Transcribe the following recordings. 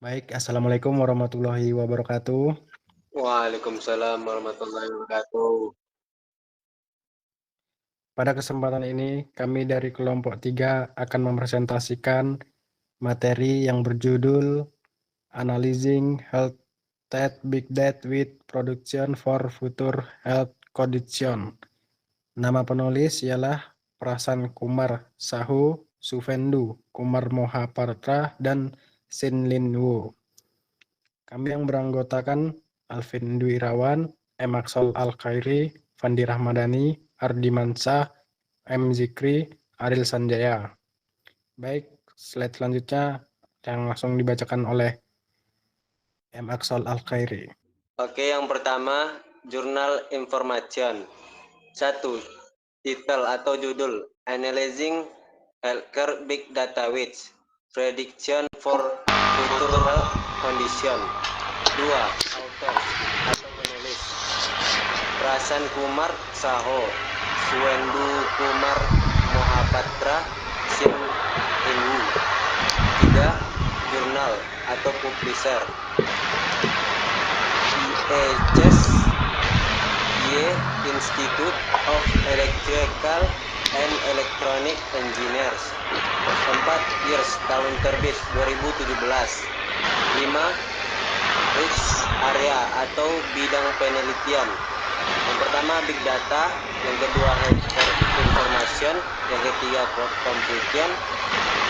Baik, Assalamualaikum warahmatullahi wabarakatuh. Waalaikumsalam warahmatullahi wabarakatuh. Pada kesempatan ini, kami dari kelompok 3 akan mempresentasikan materi yang berjudul Analyzing Health Tech Big Data with Production for Future Health Condition. Nama penulis ialah Prasan Kumar Sahu Suvendu Kumar Mohapatra dan Sin Lin Wu. Kami yang beranggotakan Alvin Dwi Irawan, M. Aksol Al-Khairi, Fandi Rahmadani, Ardi Mansah, M. Zikri, Aril Sanjaya. Baik, slide selanjutnya yang langsung dibacakan oleh M. Aksol Al-Khairi. Oke, yang pertama, Jurnal Information. 1. Titel atau judul, Analyzing Healthcare Big Data with Prediction for Future Health Condition. 2. Authors atau penulis, Prasan Kumar Saho, Suwendu Kumar Mohapatra, Sin Inwu. 3. Jurnal atau publisher, IECES, Institute of Electrical and Electronic Engineers. 4. Years, tahun terbit 2017. 5. Research area atau bidang penelitian. Yang pertama Big Data, yang kedua Healthcare Information, yang ketiga Computation,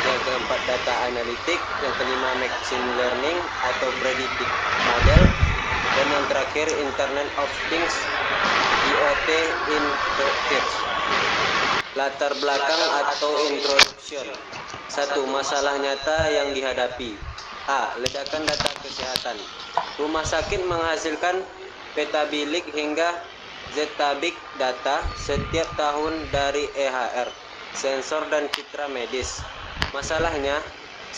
yang keempat Data Analytic, yang kelima Machine Learning atau Predictive Model, dan yang terakhir Internet of Things, IoT Internet. Latar belakang atau introduction. 1. Masalah nyata yang dihadapi. A. Ledakan data kesehatan. Rumah sakit menghasilkan petabilik hingga zettabyte data setiap tahun dari EHR, sensor dan citra medis. Masalahnya,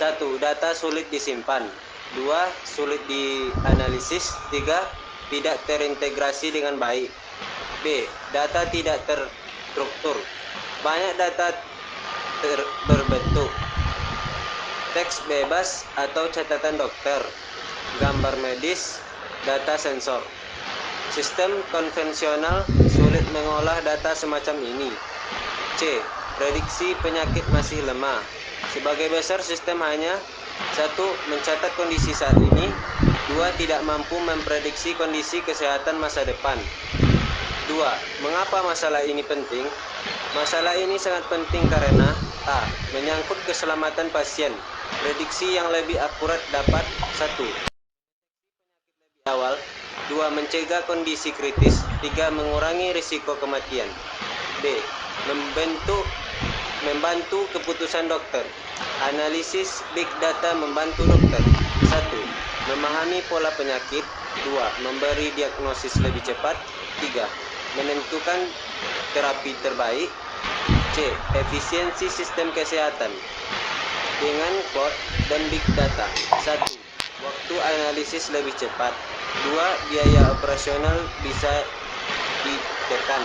1. Data sulit disimpan. 2. Sulit dianalisis. 3. Tidak terintegrasi dengan baik. B. Data tidak terstruktur. Banyak data berbentuk teks bebas atau catatan dokter, gambar medis, data sensor. Sistem konvensional sulit mengolah data semacam ini. C. Prediksi penyakit masih lemah. Sebagai besar sistem hanya 1. Mencatat kondisi saat ini. 2. Tidak mampu memprediksi kondisi kesehatan masa depan. 2. Mengapa masalah ini penting? Masalah ini sangat penting karena A. Menyangkut keselamatan pasien. Prediksi yang lebih akurat dapat 1. Awal. 2. Mencegah kondisi kritis. 3. Mengurangi risiko kematian. B. Membantu keputusan dokter. Analisis Big Data membantu dokter. 1. Memahami pola penyakit. 2. Memberi diagnosis lebih cepat. 3. Menentukan terapi terbaik. C. Efisiensi sistem kesehatan dengan cloud dan big data. 1. Waktu analisis lebih cepat. 2. Biaya operasional bisa ditekan.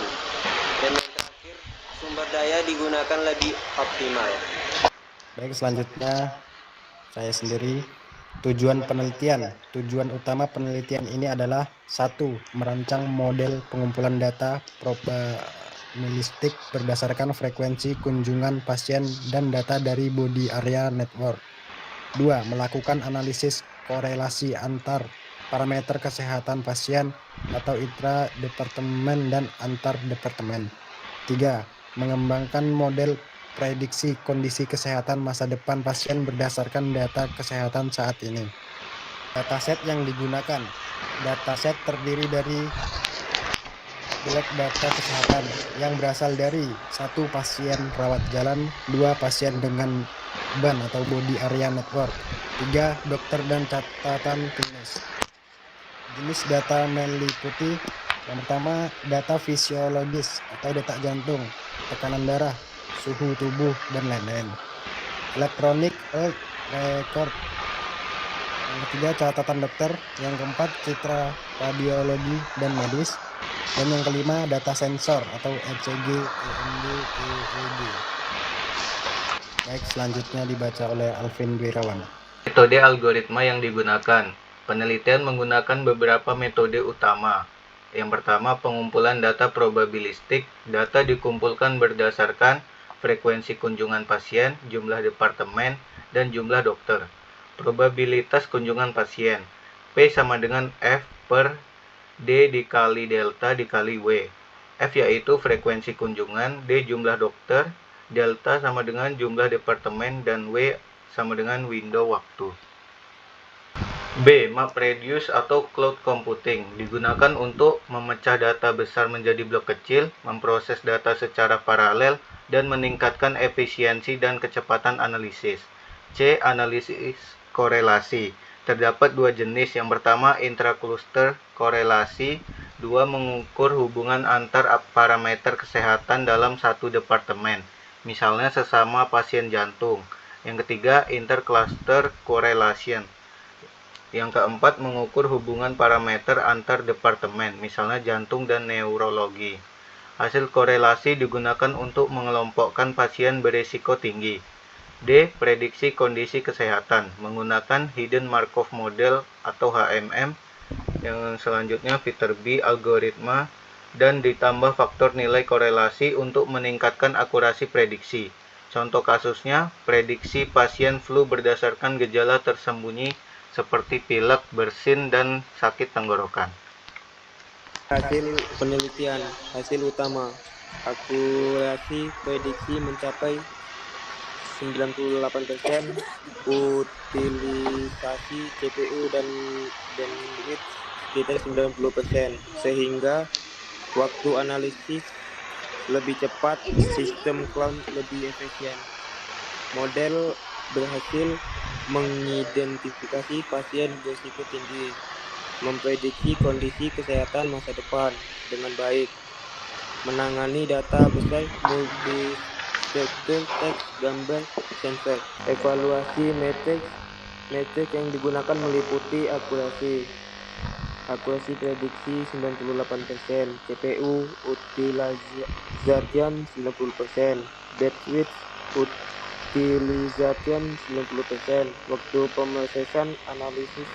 Dan yang terakhir, sumber daya digunakan lebih optimal. Baik, selanjutnya saya sendiri. Tujuan penelitian. Tujuan utama penelitian ini adalah 1. Merancang model pengumpulan data probabilistik berdasarkan frekuensi kunjungan pasien dan data dari body area network. 2. Melakukan analisis korelasi antar parameter kesehatan pasien atau intra-departemen dan antar-departemen. 3. Mengembangkan model prediksi kondisi kesehatan masa depan pasien berdasarkan data kesehatan saat ini. Dataset yang digunakan. Dataset terdiri dari black data kesehatan yang berasal dari 1. Pasien rawat jalan, 2. Pasien dengan ban atau body area network, 3. Dokter dan catatan klinis. Jenis data meliputi yang pertama data fisiologis atau detak jantung, tekanan darah, suhu tubuh, dan lain-lain. Electronic health record. Yang ketiga catatan dokter. Yang keempat citra radiologi dan medis. Dan yang kelima data sensor atau ECG, EMG, EEG. Baik, selanjutnya dibaca oleh Alvin Dwi Irawan. Metode algoritma yang digunakan. Penelitian menggunakan beberapa metode utama. Yang pertama, pengumpulan data probabilistik. Data dikumpulkan berdasarkan frekuensi kunjungan pasien, jumlah departemen, dan jumlah dokter. Probabilitas kunjungan pasien. P sama dengan F per D dikali delta dikali W. F yaitu frekuensi kunjungan, D jumlah dokter, delta sama dengan jumlah departemen, dan W sama dengan window waktu. B. MapReduce atau Cloud Computing digunakan untuk memecah data besar menjadi blok kecil, memproses data secara paralel, dan meningkatkan efisiensi dan kecepatan analisis. C. Analisis korelasi. Terdapat dua jenis. Yang pertama, intra-cluster korelasi. Dua, mengukur hubungan antar parameter kesehatan dalam satu departemen, misalnya sesama pasien jantung. Yang ketiga, intercluster correlation. Yang keempat, mengukur hubungan parameter antar departemen, misalnya jantung dan neurologi. Hasil korelasi digunakan untuk mengelompokkan pasien berisiko tinggi. D. Prediksi kondisi kesehatan menggunakan Hidden Markov Model atau HMM. Yang selanjutnya Viterbi algoritma dan ditambah faktor nilai korelasi untuk meningkatkan akurasi prediksi. Contoh kasusnya, prediksi pasien flu berdasarkan gejala tersembunyi seperti pilek, bersin, dan sakit tenggorokan. Hasil penelitian, hasil utama, akurasi prediksi mencapai 98%, utilisasi CPU dan bandwidth sekitar 90%, sehingga waktu analisis lebih cepat, sistem cloud lebih efisien. Model berhasil mengidentifikasi pasien berisiko tinggi, memprediksi kondisi kesehatan masa depan dengan baik, menangani data besar multi-struktur teks, gambar, sensor. Evaluasi metrik yang digunakan meliputi akurasi prediksi 98%, CPU utilization 90%, bandwidth utilization 90%, waktu pemrosesan analisis.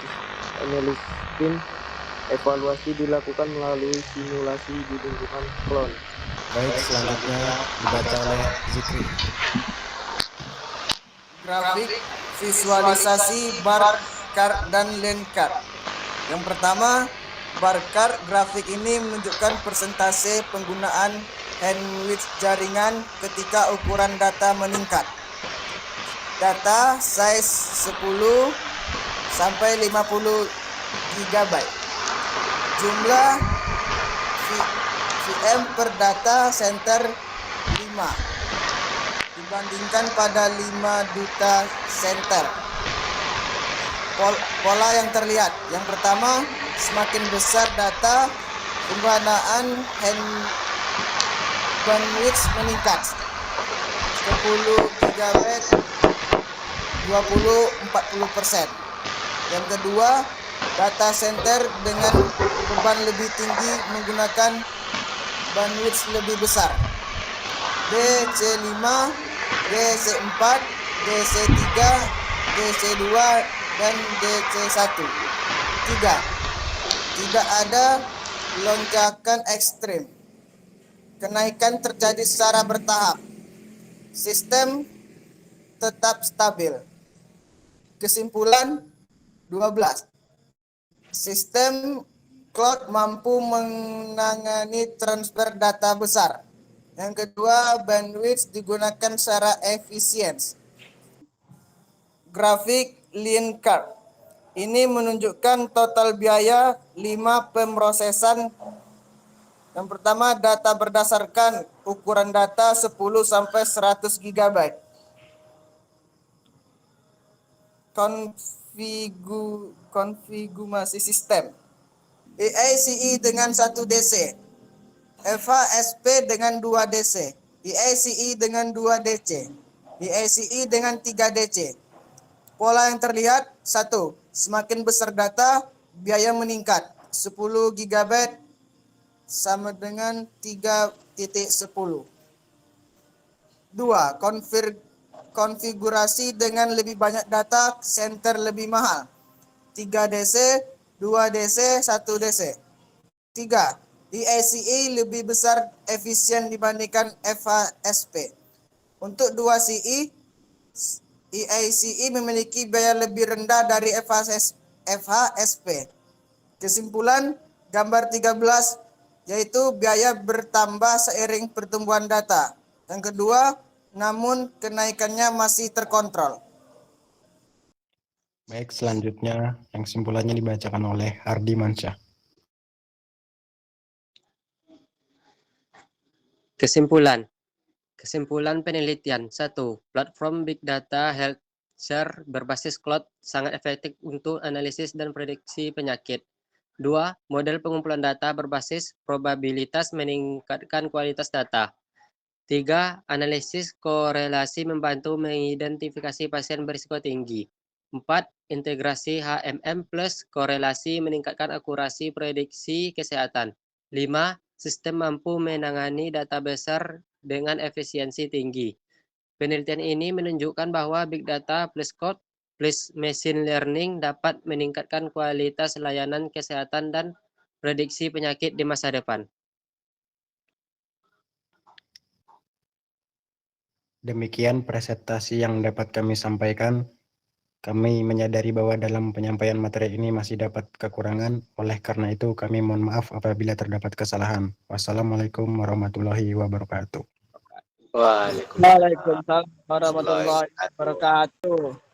Evaluasi dilakukan melalui simulasi di lingkungan cloud. Baik, selanjutnya dibaca oleh Zikri. Grafik visualisasi bar chart dan line chart. Yang pertama, bar chart. Grafik ini menunjukkan persentase penggunaan bandwidth jaringan ketika ukuran data meningkat. Data size 10 sampai 50 GB. Jumlah VM per data center 5 dibandingkan pada 5 data center. Pola yang terlihat. Yang pertama, semakin besar data, penggunaan bandwidth meningkat. 10 GB 20-40%. Yang kedua, data center dengan beban lebih tinggi menggunakan bandwidth lebih besar. DC5, DC4, DC3, DC2, dan DC1. 3. Tidak ada lonjakan ekstrim. Kenaikan terjadi secara bertahap. Sistem tetap stabil. Kesimpulan 12. Sistem cloud mampu menangani transfer data besar. Yang kedua, bandwidth digunakan secara efisien. Grafik line chart ini menunjukkan total biaya 5 pemrosesan. Yang pertama, data berdasarkan ukuran data 10 sampai 100 GB. Konfigurasi sistem. EICE dengan 1 DC. FHSP dengan 2 DC. EICE dengan 2 DC. EICE dengan 3 DC. Pola yang terlihat, 1. Semakin besar data, biaya meningkat. 10 GB sama dengan 3.10. 2. konfigurasi dengan lebih banyak data center lebih mahal. 3 DC, 2 DC, 1 DC. 3. EACE lebih besar efisien dibandingkan FHSP. Untuk 2 CE, EACE memiliki biaya lebih rendah dari FHSP. Kesimpulan gambar 13 yaitu biaya bertambah seiring pertumbuhan data. Yang kedua, namun kenaikannya masih terkontrol. Baik, selanjutnya yang simpulannya dibacakan oleh Hardi Mansyah. Kesimpulan. Kesimpulan penelitian. 1. Platform Big Data Healthcare berbasis cloud sangat efektif untuk analisis dan prediksi penyakit. 2. Model pengumpulan data berbasis probabilitas meningkatkan kualitas data. 3. Analisis korelasi membantu mengidentifikasi pasien berisiko tinggi. 4. Integrasi HMM plus korelasi meningkatkan akurasi prediksi kesehatan. 5. Sistem mampu menangani data besar dengan efisiensi tinggi. Penelitian ini menunjukkan bahwa Big Data plus Code plus Machine Learning dapat meningkatkan kualitas layanan kesehatan dan prediksi penyakit di masa depan. Demikian presentasi yang dapat kami sampaikan. Kami menyadari bahwa dalam penyampaian materi ini masih dapat kekurangan. Oleh karena itu, kami mohon maaf apabila terdapat kesalahan. Wassalamualaikum warahmatullahi wabarakatuh. Waalaikumsalam Waalaikumsalam warahmatullahi wabarakatuh.